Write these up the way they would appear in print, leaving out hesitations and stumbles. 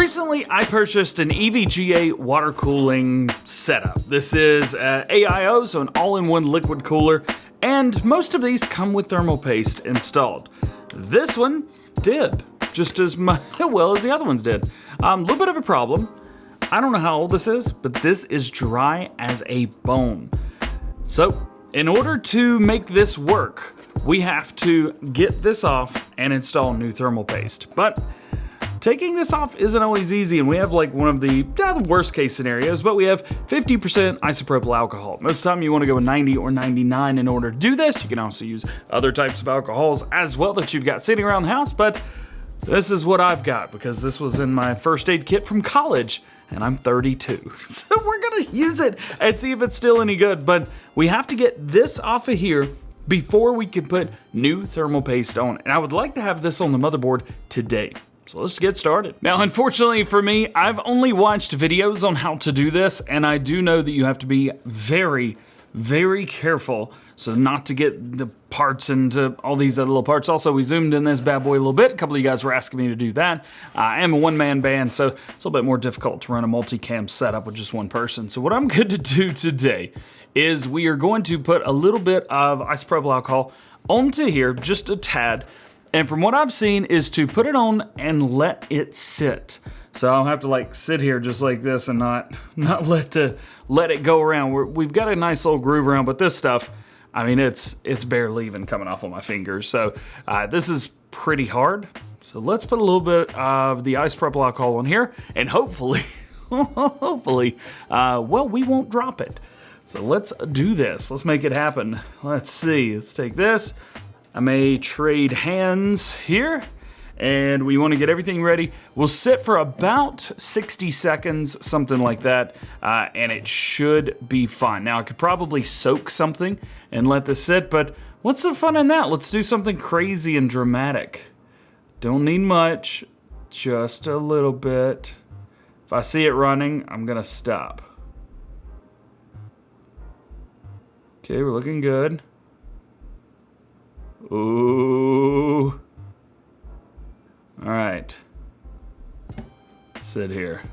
Recently, I purchased an EVGA water cooling setup. This is AIO, so an all-in-one liquid cooler, and most of these come with thermal paste installed. This one did, just as well as the other ones did. A little bit of a problem. I don't know how old this is, but this is dry as a bone. So, in order to make this work, we have to get this off and install new thermal paste. But taking this off isn't always easy, and we have like one of the worst case scenarios, but we have 50% isopropyl alcohol. Most of the time you want to go with 90 or 99 in order to do this. You can also use other types of alcohols as well that you've got sitting around the house, but this is what I've got because this was in my first aid kit from college, and I'm 32. So we're gonna use it and see if it's still any good, but we have to get this off of here before we can put new thermal paste on. And I would like to have this on the motherboard today. So let's get started. Now, unfortunately for me, I've only watched videos on how to do this, and I do know that you have to be very, very careful so not to get the parts into all these other little parts. Also, we zoomed in this bad boy a little bit. A couple of you guys were asking me to do that. I am a one-man band, so it's a little bit more difficult to run a multicam setup with just one person. So what I'm going to do today is we are going to put a little bit of isopropyl alcohol onto here, just a tad. And from what I've seen is to put it on and let it sit. So I'll have to like sit here just like this and not let it go around. We've got a nice little groove around, but this stuff, I mean, it's barely even coming off of my fingers. So this is pretty hard. So let's put a little bit of the isopropyl alcohol on here, and hopefully, well, we won't drop it. So let's do this. Let's make it happen. Let's see. Let's take this. I may trade hands here, and we want to get everything ready. We'll sit for about 60 seconds, something like that, and it should be fine. Now, I could probably soak something and let this sit, but what's the fun in that? Let's do something crazy and dramatic. Don't need much, just a little bit. If I see it running, I'm gonna stop. Okay, we're looking good. Ooh. All right. Sit here.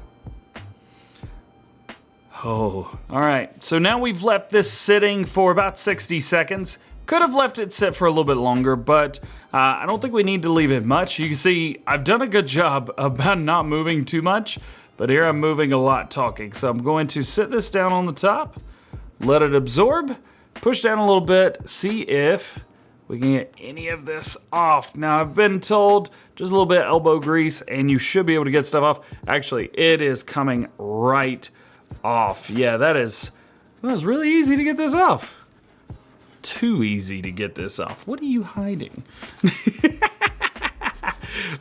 Oh, all right. So now we've left this sitting for about 60 seconds. Could have left it sit for a little bit longer, but I don't think we need to leave it much. You can see I've done a good job about not moving too much, but here I'm moving a lot talking. So I'm going to sit this down on the top, let it absorb, push down a little bit, see if we can get any of this off. Now, I've been told just a little bit of elbow grease and you should be able to get stuff off. Actually, it is coming right off. Yeah, that was really easy to get this off. Too easy to get this off. What are you hiding?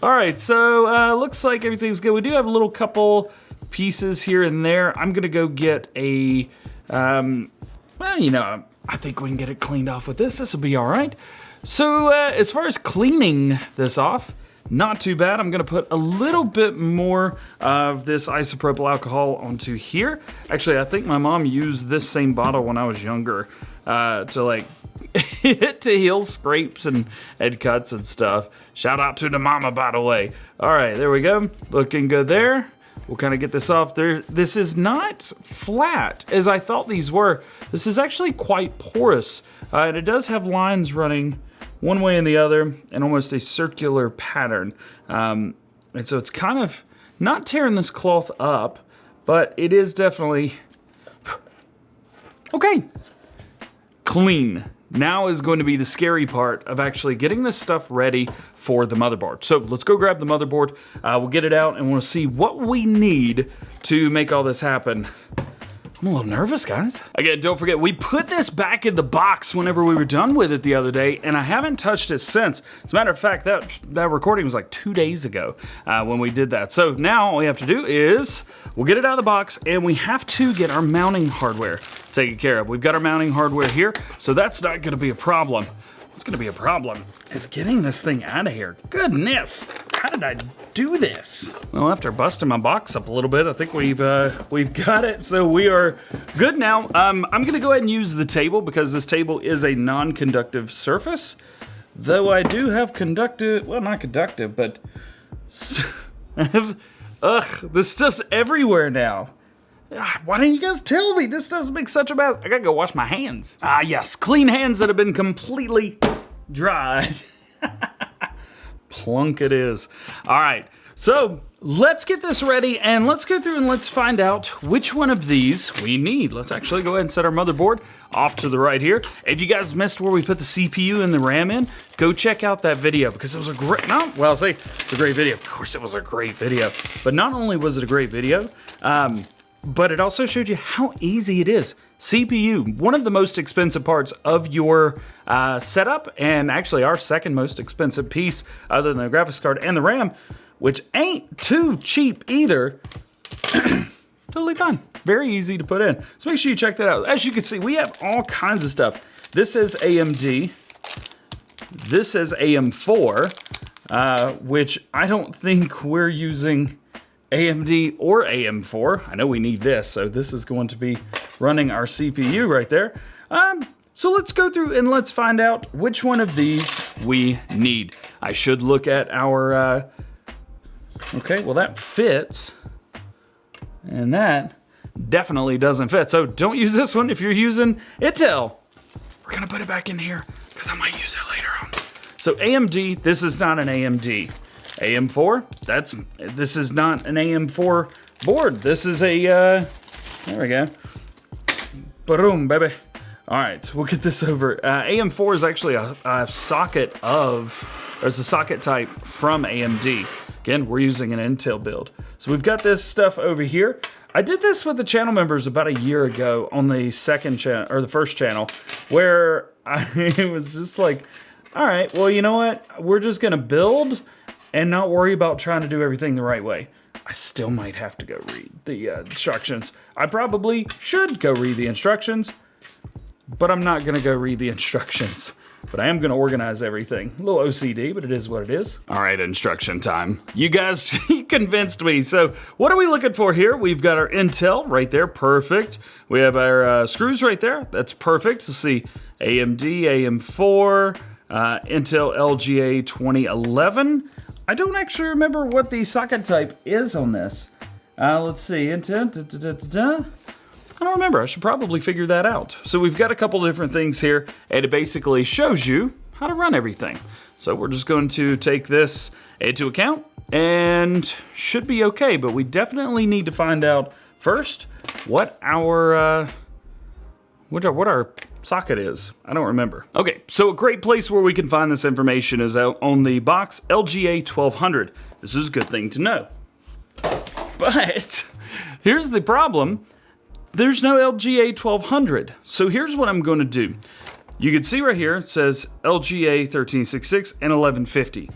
All right, so looks like everything's good. We do have a little couple pieces here and there. I'm gonna go get a, well, you know, I think we can get it cleaned off with this. This will be all right. So as far as cleaning this off, not too bad. I'm gonna put a little bit more of this isopropyl alcohol onto here. Actually, I think my mom used this same bottle when I was younger to like to heal scrapes and cuts and stuff. Shout out to the mama, by the way. All right, there we go. Looking good there. We'll kind of get this off there. This is not flat as I thought these were. This is actually quite porous. And it does have lines running one way and the other and almost a circular pattern. And so it's kind of not tearing this cloth up, but it is definitely, okay, clean. Now is going to be the scary part of actually getting this stuff ready for the motherboard. So let's go grab the motherboard. We'll get it out and we'll see what we need to make all this happen. I'm a little nervous, guys. Again, don't forget, we put this back in the box whenever we were done with it the other day, and I haven't touched it since. As a matter of fact, that recording was like 2 days ago when we did that. So now all we have to do is we'll get it out of the box, and we have to get our mounting hardware taken care of. We've got our mounting hardware here, so that's not gonna be a problem. What's gonna be a problem is getting this thing out of here. Goodness, how did I do this? Well, after busting my box up a little bit, I think we've got it, so we are good now. I'm gonna go ahead and use the table because this table is a non-conductive surface, though I do have conductive, well, not conductive, but I have Ugh, this stuff's everywhere now. Why didn't you guys tell me? This stuff's makes such a mess. I gotta go wash my hands. Ah, yes, clean hands that have been completely dried. Plunk it is. All right, so let's get this ready and let's go through and let's find out which one of these we need. Let's actually go ahead and set our motherboard off to the right here. If you guys missed where we put the CPU and the RAM in, go check out that video because it was a great, it's a great video. Of course it was a great video, but not only was it a great video, but it also showed you how easy it is. CPU, one of the most expensive parts of your setup, and actually our second most expensive piece other than the graphics card and the RAM, which ain't too cheap either. Totally fine. Very easy to put in. So make sure you check that out. As you can see, we have all kinds of stuff. This is AMD. This is AM4, which I don't think we're using AMD or AM4. I know we need this, so this is going to be running our CPU right there. So let's go through and let's find out which one of these we need. I should look at our, okay, well that fits, and that definitely doesn't fit. So don't use this one if you're using Intel. We're gonna put it back in here because I might use it later on. So AMD, this is not an AMD. AM4, this is not an AM4 board. This is a, there we go. Boom, baby. All right, we'll get this over. AM4 is actually a socket there's a socket type from AMD. Again, we're using an Intel build. So we've got this stuff over here. I did this with the channel members about a year ago on the second channel, or the first channel, where it was just like, all right, well, you know what? We're just gonna build and not worry about trying to do everything the right way. I still might have to go read the instructions. I probably should go read the instructions, but I'm not gonna go read the instructions. But I am gonna organize everything. A little OCD, but it is what it is. All right, instruction time. You guys, you convinced me. So what are we looking for here? We've got our Intel right there, perfect. We have our screws right there, that's perfect. Let's see, AMD, AM4, Intel LGA 2011. I don't actually remember what the socket type is on this. Let's see, I don't remember, I should probably figure that out. So we've got a couple different things here, and it basically shows you how to run everything. So we're just going to take this into account, and should be okay, but we definitely need to find out first what our socket is. I don't remember. Okay, so a great place where we can find this information is out on the box LGA 1200. This is a good thing to know. But here's the problem. There's no LGA 1200. So here's what I'm going to do. You can see right here, it says LGA 1366 and 1150.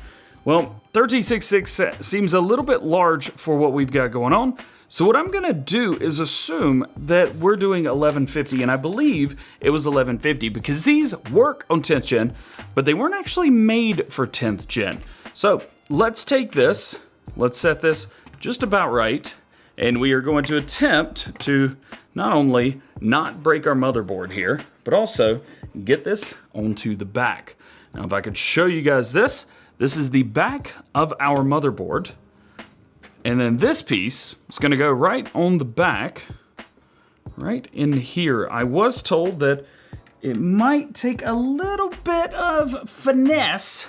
Well, 1366 seems a little bit large for what we've got going on. So what I'm gonna do is assume that we're doing 1150, and I believe it was 1150 because these work on 10th gen, but they weren't actually made for 10th gen. So let's take this, let's set this just about right, and we are going to attempt to not only not break our motherboard here, but also get this onto the back. Now if I could show you guys this is the back of our motherboard. And then this piece is gonna go right on the back, right in here. I was told that it might take a little bit of finesse,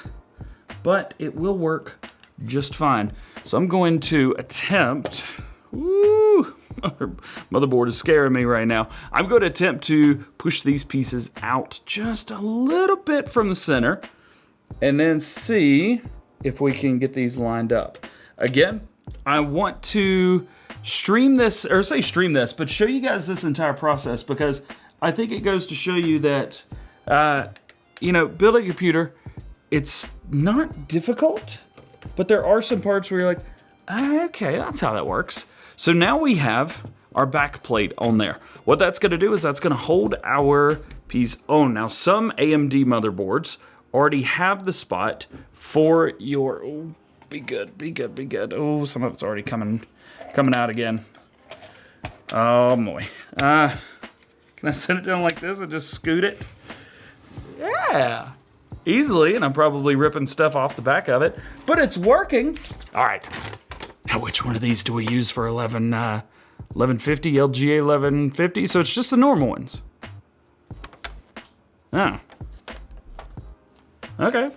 but it will work just fine. So I'm going to attempt, motherboard is scaring me right now. I'm going to attempt to push these pieces out just a little bit from the center and then see if we can get these lined up. Again, I want to stream this, or say stream this, but show you guys this entire process because I think it goes to show you that, you know, building a computer, it's not difficult, but there are some parts where you're like, okay, that's how that works. So now we have our back plate on there. What that's gonna do is that's gonna hold our piece on. Now some AMD motherboards already have the spot for your, oh, be good, be good, be good. Oh, some of it's already coming out again. Oh boy. Can I set it down like this and just scoot it? Yeah, easily, and I'm probably ripping stuff off the back of it, but it's working. All right, now which one of these do we use for 1150, LGA 1150? So it's just the normal ones. Oh. Okay.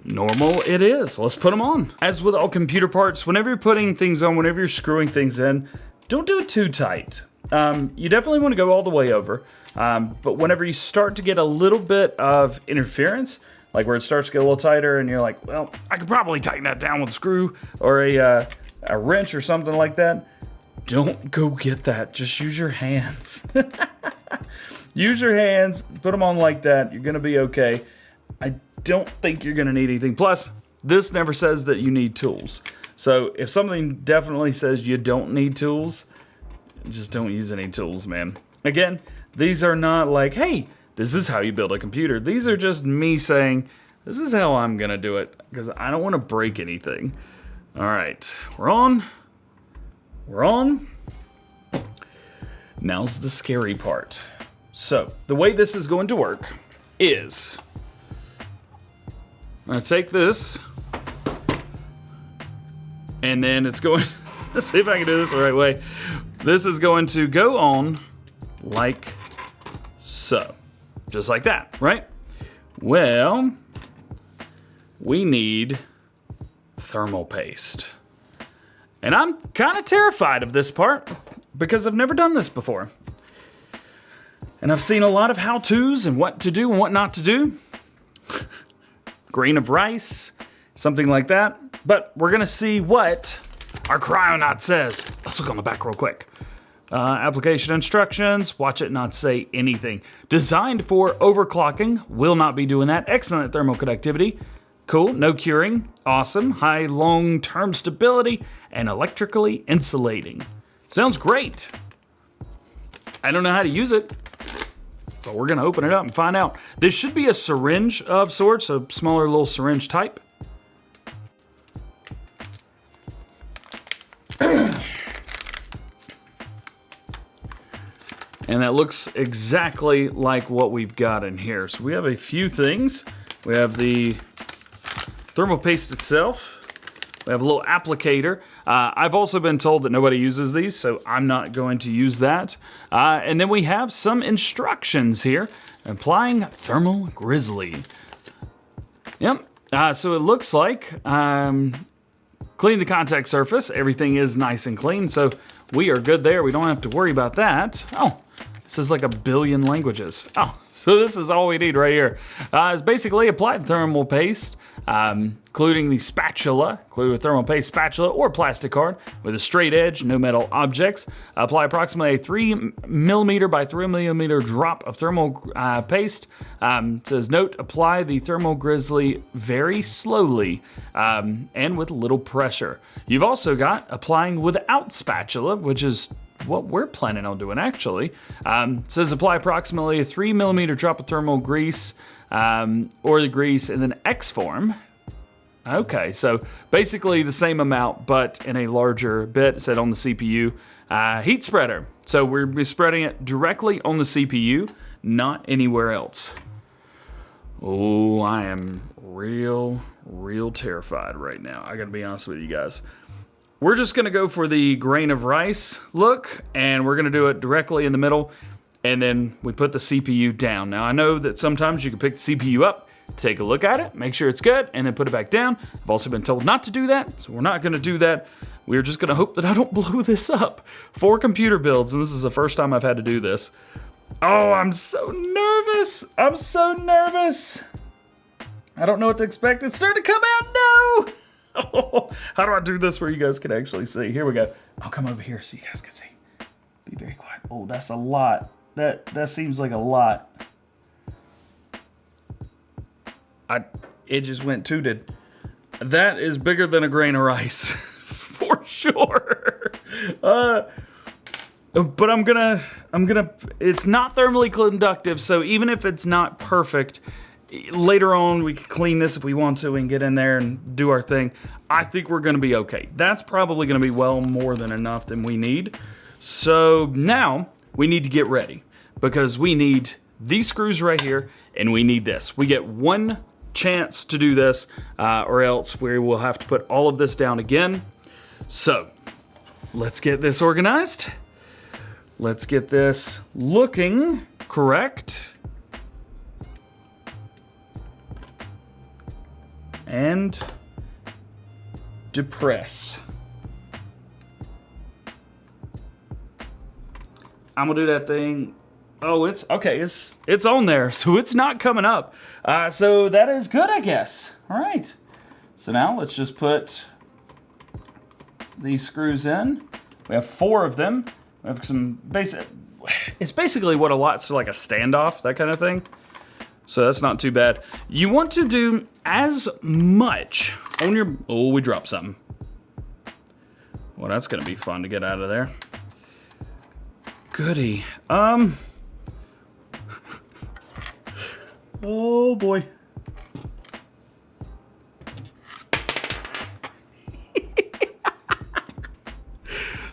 Normal it is. Let's put them on. As with all computer parts, whenever you're putting things on, whenever you're screwing things in, don't do it too tight. You definitely want to go all the way over. But whenever you start to get a little bit of interference, like where it starts to get a little tighter and you're like, well, I could probably tighten that down with a screw or a wrench or something like that, don't go get that. Just use your hands. Use your hands, put them on like that. You're gonna be okay. I don't think you're gonna need anything. Plus, this never says that you need tools. So if something definitely says you don't need tools, just don't use any tools, man. Again, these are not like, hey, this is how you build a computer. These are just me saying, this is how I'm gonna do it, because I don't wanna break anything. All right, we're on. We're on. Now's the scary part. So, the way this is going to work is, I'm gonna take this, and then it's going, let's see if I can do this the right way. This is going to go on like so. Just like that, right? Well, we need thermal paste. And I'm kind of terrified of this part because I've never done this before. And I've seen a lot of how-tos and what to do and what not to do. Grain of rice, something like that. But we're gonna see what our cryonaut says. Let's look on the back real quick. Application instructions, watch it not say anything. Designed for overclocking, will not be doing that. Excellent thermal conductivity. Cool, no curing, awesome. High long-term stability and electrically insulating. Sounds great. I don't know how to use it, but we're gonna open it up and find out. This should be a syringe of sorts, a smaller little syringe type. And that looks exactly like what we've got in here. So we have a few things. We have the thermal paste itself. We have a little applicator. I've also been told that nobody uses these, so I'm not going to use that. And then we have some instructions here. Applying thermal grizzly. Yep, so it looks like clean the contact surface. Everything is nice and clean, so we are good there. We don't have to worry about that. Oh, this is like a billion languages. Oh, so this is all we need right here. It's basically apply the thermal paste, including the spatula, include a thermal paste spatula or plastic card with a straight edge, no metal objects. Apply approximately a 3mm by 3mm drop of thermal paste. It says, note, apply the thermal grizzly very slowly and with little pressure. You've also got applying without spatula, which is what we're planning on doing actually. It says apply approximately a 3mm drop of thermal grease or the grease in an X form. Okay, so basically the same amount, but in a larger bit, set on the CPU. Heat spreader. So we're spreading it directly on the CPU, not anywhere else. Oh, I am real terrified right now. I gotta be honest with you guys. We're just gonna go for the grain of rice look, and we're gonna do it directly in the middle, and then we put the CPU down. Now I know that sometimes you can pick the CPU up, take a look at it, make sure it's good, and then put it back down. I've also been told not to do that, so we're not gonna do that. We're just gonna hope that I don't blow this up. 4 computer builds, and this is the first time I've had to do this. Oh, I'm so nervous. I'm so nervous. I don't know what to expect. It's starting to come out, no! Oh, how do I do this where you guys can actually see? Here we go. I'll come over here so you guys can see. Be very quiet. Oh, that's a lot. That seems like a lot. It just went tooted. That is bigger than a grain of rice, for sure. But I'm gonna, it's not thermally conductive, so even if it's not perfect, later on we can clean this if we want to and get in there and do our thing. I think we're gonna be okay. That's probably gonna be well more than enough than we need. So now we need to get ready because we need these screws right here and we need this. We get one chance to do this or else we will have to put all of this down again. So let's get this organized. Let's get this looking correct. And depress. I'm gonna do that thing. Oh, it's okay. It's on there, so it's not coming up. So that is good, I guess. All right. So now let's just put these screws in. We have 4 of them. We have some basic. It's basically what a lot's like a standoff, that kind of thing. So that's not too bad. You want to do as much on your. Oh, we dropped something. Well, that's gonna be fun to get out of there. Goody. Oh boy.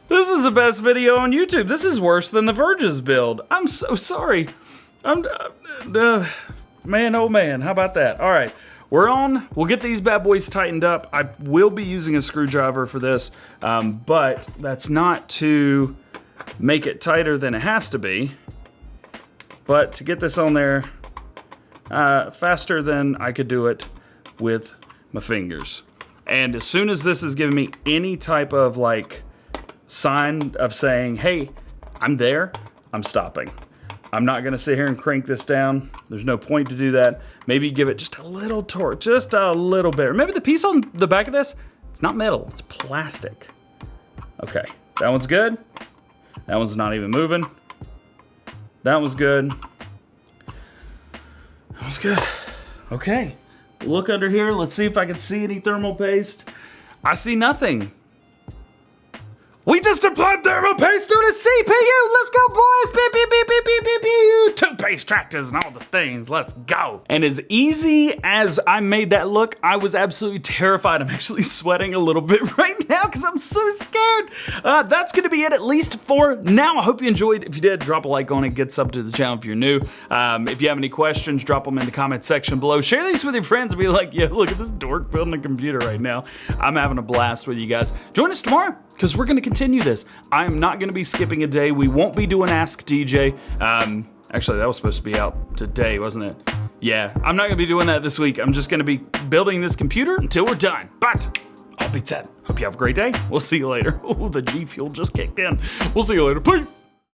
This is the best video on YouTube. This is worse than the Verge's build. I'm so sorry. Man, oh man, how about that? All right, we're on. We'll get these bad boys tightened up. I will be using a screwdriver for this, but that's not to make it tighter than it has to be, but to get this on there faster than I could do it with my fingers. And as soon as this is giving me any type of like sign of saying, hey, I'm there, I'm stopping. I'm not gonna sit here and crank this down. There's no point to do that. Maybe give it just a little torque, just a little bit. Remember the piece on the back of this? It's not metal, it's plastic. Okay, that one's good. That one's not even moving. That was good. That was good. Okay, look under here. Let's see if I can see any thermal paste. I see nothing. We just applied thermal paste to the CPU. Let's go, boys. Beep, beep, beep, beep, beep, beep, beep. Toothpaste tractors and all the things. Let's go. And as easy as I made that look, I was absolutely terrified. I'm actually sweating a little bit right now because I'm so scared. That's going to be it, at least for now. I hope you enjoyed. If you did, drop a like on it. Get sub to the channel if you're new. If you have any questions, drop them in the comment section below. Share these with your friends and be like, yeah, look at this dork building a computer right now. I'm having a blast with you guys. Join us tomorrow, because we're going to continue this. I am not going to be skipping a day. We won't be doing Ask DJ. Actually, that was supposed to be out today, wasn't it? Yeah, I'm not going to be doing that this week. I'm just going to be building this computer until we're done. But all being said, hope you have a great day. We'll see you later. Oh, the G Fuel just kicked in. We'll see you later. Peace.